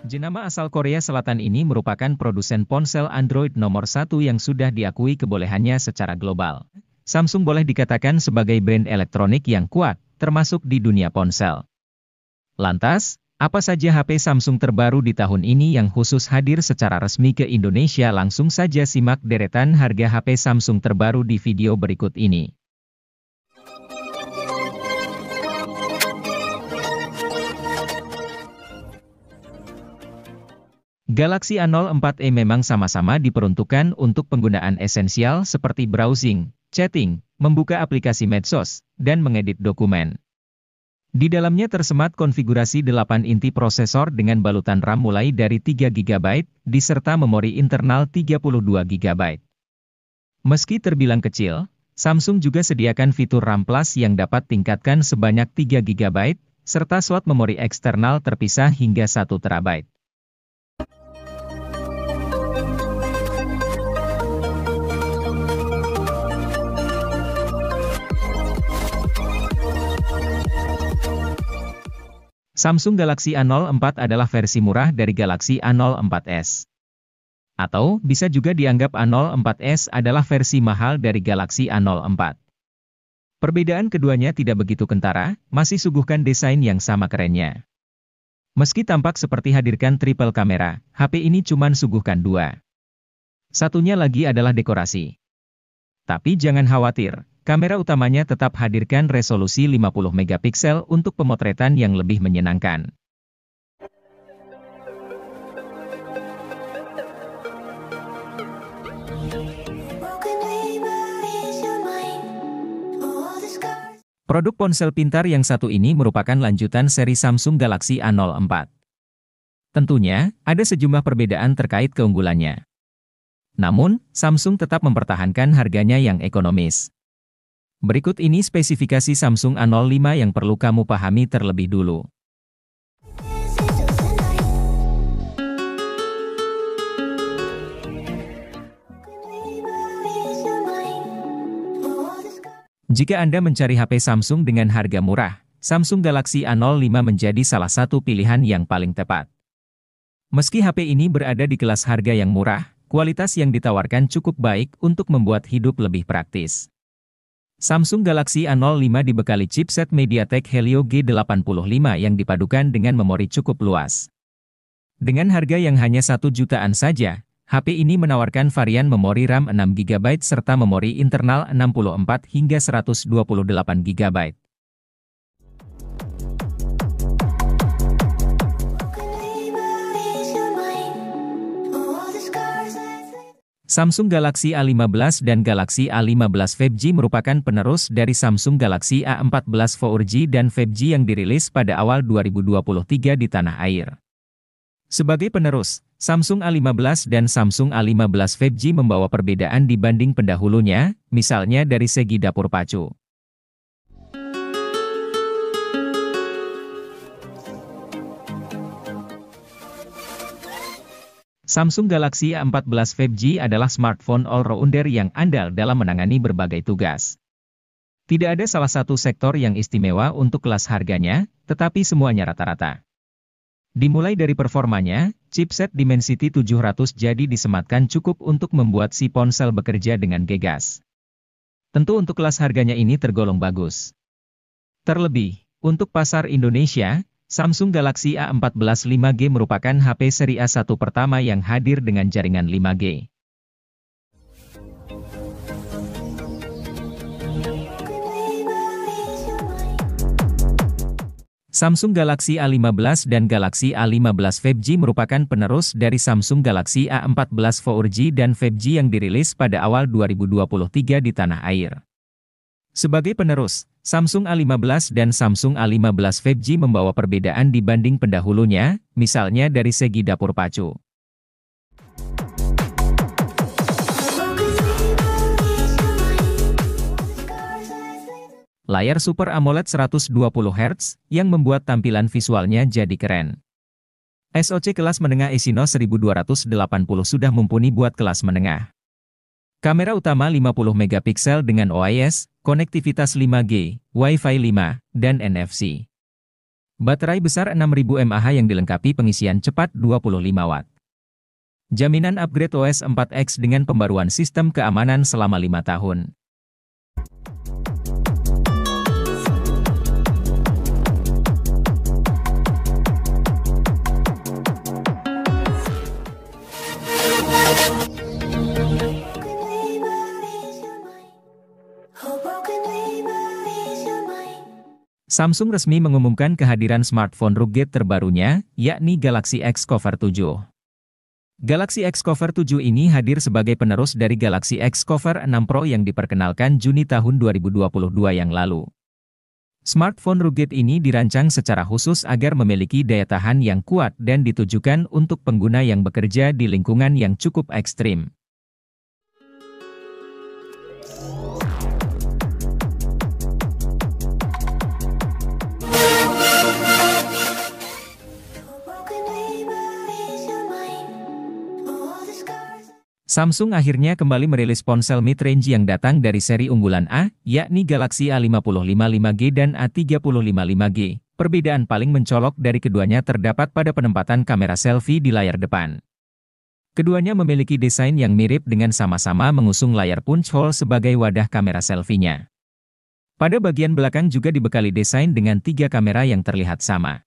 Jenama asal Korea Selatan ini merupakan produsen ponsel Android nomor satu yang sudah diakui kebolehannya secara global. Samsung boleh dikatakan sebagai brand elektronik yang kuat, termasuk di dunia ponsel. Lantas, apa saja HP Samsung terbaru di tahun ini yang khusus hadir secara resmi ke Indonesia? Langsung saja simak deretan harga HP Samsung terbaru di video berikut ini. Galaxy A04e memang sama-sama diperuntukkan untuk penggunaan esensial seperti browsing, chatting, membuka aplikasi medsos, dan mengedit dokumen. Di dalamnya tersemat konfigurasi 8 inti prosesor dengan balutan RAM mulai dari 3 GB, diserta memori internal 32 GB. Meski terbilang kecil, Samsung juga sediakan fitur RAM Plus yang dapat tingkatkan sebanyak 3 GB, serta slot memori eksternal terpisah hingga 1 TB. Samsung Galaxy A04 adalah versi murah dari Galaxy A04s. Atau, bisa juga dianggap A04s adalah versi mahal dari Galaxy A04. Perbedaan keduanya tidak begitu kentara, masih suguhkan desain yang sama kerennya. Meski tampak seperti hadirkan triple kamera, HP ini cuman suguhkan 2. Satunya lagi adalah dekorasi. Tapi jangan khawatir. Kamera utamanya tetap hadirkan resolusi 50 megapiksel untuk pemotretan yang lebih menyenangkan. Produk ponsel pintar yang satu ini merupakan lanjutan seri Samsung Galaxy A04. Tentunya, ada sejumlah perbedaan terkait keunggulannya. Namun, Samsung tetap mempertahankan harganya yang ekonomis. Berikut ini spesifikasi Samsung A05 yang perlu kamu pahami terlebih dulu. Jika Anda mencari HP Samsung dengan harga murah, Samsung Galaxy A05 menjadi salah satu pilihan yang paling tepat. Meski HP ini berada di kelas harga yang murah, kualitas yang ditawarkan cukup baik untuk membuat hidup lebih praktis. Samsung Galaxy A05 dibekali chipset MediaTek Helio G85 yang dipadukan dengan memori cukup luas. Dengan harga yang hanya 1 jutaan saja, HP ini menawarkan varian memori RAM 6 GB serta memori internal 64 hingga 128 GB. Samsung Galaxy A15 dan Galaxy A15 5G merupakan penerus dari Samsung Galaxy A14 4G dan 5G yang dirilis pada awal 2023 di tanah air. Sebagai penerus, Samsung A15 dan Samsung A15 5G membawa perbedaan dibanding pendahulunya, misalnya dari segi dapur pacu. Samsung Galaxy A14 5G adalah smartphone all-rounder yang andal dalam menangani berbagai tugas. Tidak ada salah satu sektor yang istimewa untuk kelas harganya, tetapi semuanya rata-rata. Dimulai dari performanya, chipset Dimensity 700 jadi disematkan cukup untuk membuat si ponsel bekerja dengan gegas. Tentu untuk kelas harganya ini tergolong bagus. Terlebih, untuk pasar Indonesia, Samsung Galaxy A14 5G merupakan HP seri A1 pertama yang hadir dengan jaringan 5G. Samsung Galaxy A15 dan Galaxy A15 5G merupakan penerus dari Samsung Galaxy A14 4G dan 5G yang dirilis pada awal 2023 di tanah air. Sebagai penerus, Samsung A15 dan Samsung A15 5G membawa perbedaan dibanding pendahulunya, misalnya dari segi dapur pacu. Layar Super AMOLED 120 Hz, yang membuat tampilan visualnya jadi keren. SoC kelas menengah Exynos 1280 sudah mumpuni buat kelas menengah. Kamera utama 50 megapiksel dengan OIS, konektivitas 5G, Wi-Fi 5, dan NFC. Baterai besar 6000 mAh yang dilengkapi pengisian cepat 25 Watt. Jaminan upgrade OS 4X dengan pembaruan sistem keamanan selama 5 tahun. Samsung resmi mengumumkan kehadiran smartphone rugged terbarunya, yakni Galaxy X Cover 7. Galaxy X Cover 7 ini hadir sebagai penerus dari Galaxy X Cover 6 Pro yang diperkenalkan Juni tahun 2022 yang lalu. Smartphone rugged ini dirancang secara khusus agar memiliki daya tahan yang kuat dan ditujukan untuk pengguna yang bekerja di lingkungan yang cukup ekstrim. Samsung akhirnya kembali merilis ponsel mid-range yang datang dari seri unggulan A, yakni Galaxy A55 5G dan A35 5G. Perbedaan paling mencolok dari keduanya terdapat pada penempatan kamera selfie di layar depan. Keduanya memiliki desain yang mirip dengan sama-sama mengusung layar punch hole sebagai wadah kamera selfie-nya. Pada bagian belakang juga dibekali desain dengan 3 kamera yang terlihat sama.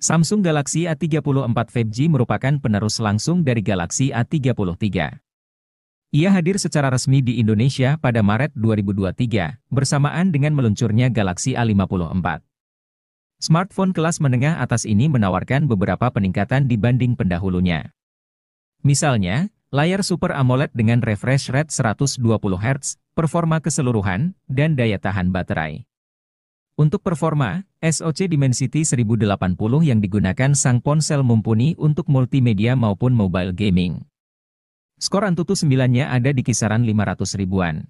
Samsung Galaxy A34 5G merupakan penerus langsung dari Galaxy A33. Ia hadir secara resmi di Indonesia pada Maret 2023, bersamaan dengan meluncurnya Galaxy A54. Smartphone kelas menengah atas ini menawarkan beberapa peningkatan dibanding pendahulunya. Misalnya, layar Super AMOLED dengan refresh rate 120 Hz, performa keseluruhan, dan daya tahan baterai. Untuk performa, SoC Dimensity 1080 yang digunakan sang ponsel mumpuni untuk multimedia maupun mobile gaming. Skor Antutu 9-nya ada di kisaran 500 ribuan.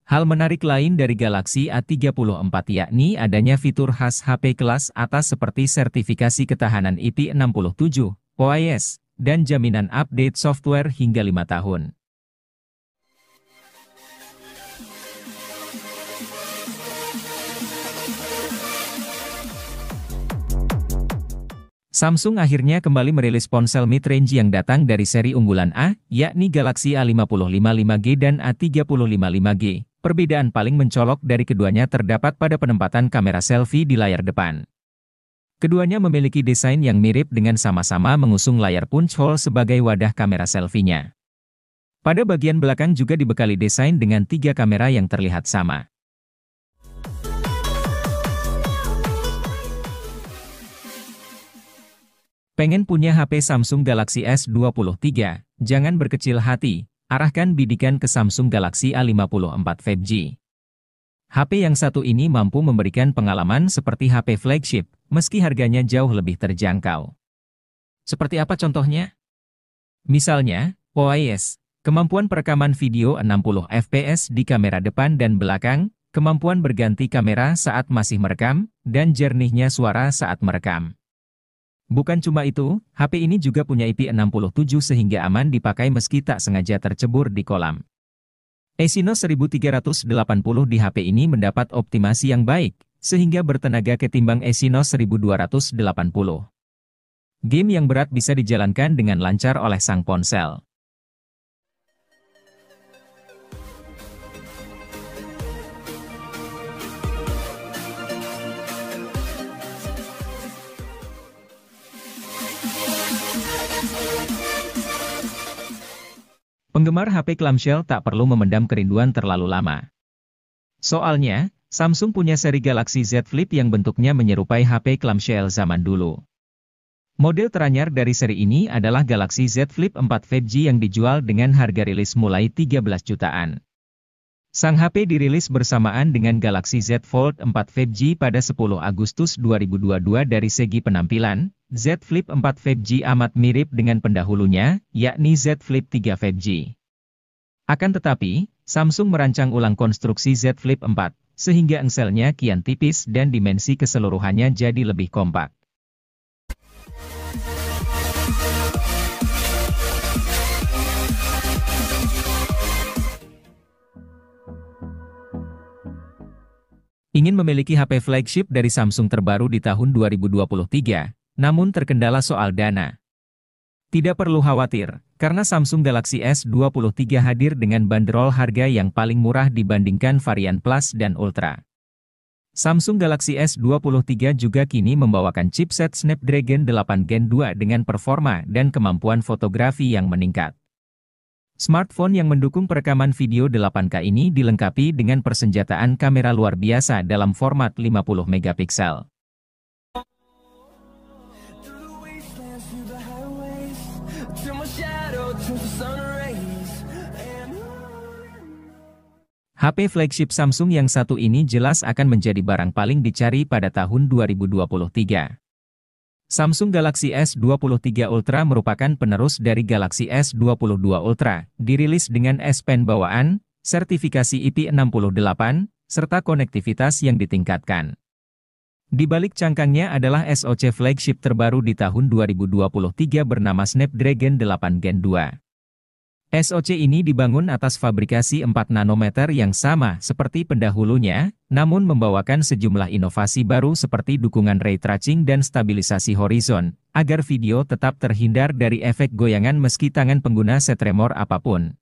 Hal menarik lain dari Galaxy A34 yakni adanya fitur khas HP kelas atas seperti sertifikasi ketahanan IP67, OIS, dan jaminan update software hingga 5 tahun. Samsung akhirnya kembali merilis ponsel mid-range yang datang dari seri unggulan A, yakni Galaxy A55 5G dan A35 5G. Perbedaan paling mencolok dari keduanya terdapat pada penempatan kamera selfie di layar depan. Keduanya memiliki desain yang mirip dengan sama-sama mengusung layar punch hole sebagai wadah kamera selfie-nya. Pada bagian belakang juga dibekali desain dengan 3 kamera yang terlihat sama. Pengen punya HP Samsung Galaxy S23? Jangan berkecil hati, arahkan bidikan ke Samsung Galaxy A54 5G. HP yang satu ini mampu memberikan pengalaman seperti HP flagship, meski harganya jauh lebih terjangkau. Seperti apa contohnya? Misalnya, OIS, kemampuan perekaman video 60 fps di kamera depan dan belakang, kemampuan berganti kamera saat masih merekam, dan jernihnya suara saat merekam. Bukan cuma itu, HP ini juga punya IP67 sehingga aman dipakai meski tak sengaja tercebur di kolam. Exynos 1380 di HP ini mendapat optimasi yang baik, sehingga bertenaga ketimbang Exynos 1280. Game yang berat bisa dijalankan dengan lancar oleh sang ponsel. Penggemar HP clamshell tak perlu memendam kerinduan terlalu lama. Soalnya, Samsung punya seri Galaxy Z Flip yang bentuknya menyerupai HP clamshell zaman dulu. Model teranyar dari seri ini adalah Galaxy Z Flip 4 5G yang dijual dengan harga rilis mulai 13 jutaan. Sang HP dirilis bersamaan dengan Galaxy Z Fold 4 5G pada 10 Agustus 2022. Dari segi penampilan, Z Flip 4 5G amat mirip dengan pendahulunya, yakni Z Flip 3 5G. Akan tetapi, Samsung merancang ulang konstruksi Z Flip 4, sehingga engselnya kian tipis dan dimensi keseluruhannya jadi lebih kompak. Ingin memiliki HP flagship dari Samsung terbaru di tahun 2023, namun terkendala soal dana? Tidak perlu khawatir, karena Samsung Galaxy S23 hadir dengan bandrol harga yang paling murah dibandingkan varian Plus dan Ultra. Samsung Galaxy S23 juga kini membawakan chipset Snapdragon 8 Gen 2 dengan performa dan kemampuan fotografi yang meningkat. Smartphone yang mendukung perekaman video 8K ini dilengkapi dengan persenjataan kamera luar biasa dalam format 50 megapiksel. HP flagship Samsung yang satu ini jelas akan menjadi barang paling dicari pada tahun 2023. Samsung Galaxy S23 Ultra merupakan penerus dari Galaxy S22 Ultra, dirilis dengan S Pen bawaan, sertifikasi IP68, serta konektivitas yang ditingkatkan. Di balik cangkangnya adalah SoC flagship terbaru di tahun 2023 bernama Snapdragon 8 Gen 2. SoC ini dibangun atas fabrikasi 4 nanometer yang sama seperti pendahulunya, namun membawakan sejumlah inovasi baru seperti dukungan ray tracing dan stabilisasi horizon, agar video tetap terhindar dari efek goyangan meski tangan pengguna setremor apapun.